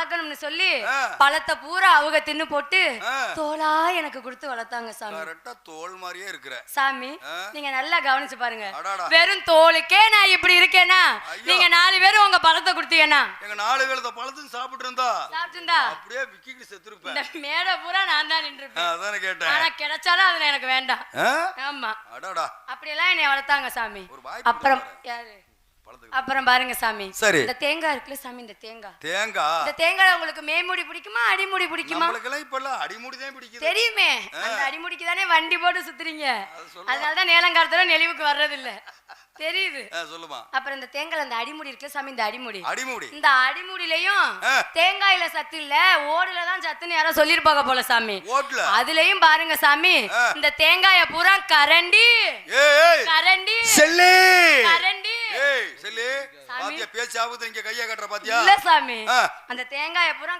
பார்க்கணும்னு சொல்லி பழத்தை பூரா அவங்க தின்னு போட்டு தோலா எனக்கு கொடுத்து வளர்த்தாங்க சாமி. கரெக்டா தோல் மாதிரியே இருக்கிற சாமி. நீங்க நல்லா கவனிச்சு பாருங்க. வெறும் தோலுக்கே நான் இப்படி இருக்கேனா, நீங்க 4 பேரும் உங்க பழத்தை கொடுத்தீங்கன்னா எங்க 4 பேர் பழத்தையும் சாப்பிட்டு இருந்தா அப்படியே விக்கிட்டு செத்துருப்பேன். இந்த மேடை பூரா நான் தான் நின்றுப்பேன். அதானே கேட்டேன். ஆனா கிடைச்சாலும் அது எனக்கு வேண்டாம். ஆமா அப்படியெல்லாம் என்னை வளர்த்தாங்க சாமி. அப்புறம் யாரு அப்புறம் பாருங்க சாமி, இந்த தேங்காய் இருக்குல்ல சாமி, இந்த தேங்காய் உங்களுக்கு மேமுடி பிடிக்குமா அடிமுடி பிடிக்குமா? அடிமுடிதான் பிடிக்கும் தெரியுமே. அந்த அடிமுடிக்கு தானே வண்டி போட்டு சுத்துறீங்க, அதனாலதான் நேலங்காலத்துல நெளிவுக்கு வர்றது இல்ல தெரியுது. சொல்லுமா. அப்புறம் இந்த தேங்காய் அந்த அடிமுடி இருக்குல்ல சாமி, இந்த அடிமுடி இந்த அடிமுடிலையும் தேங்காயில சத்து இல்ல ஓடுல தான் சத்துன்னு யாரோ சொல்லிருப்பாங்க போல சாமி. அதுலயும் பாருங்க சாமி, இந்த தேங்காய பூரா கரண்டி கரண்டி கரண்டி பேச்சு ஆகுது. இங்க கைய கட்டுற பாத்தியா? இல்ல சாமி, அந்த தேங்காய பூரா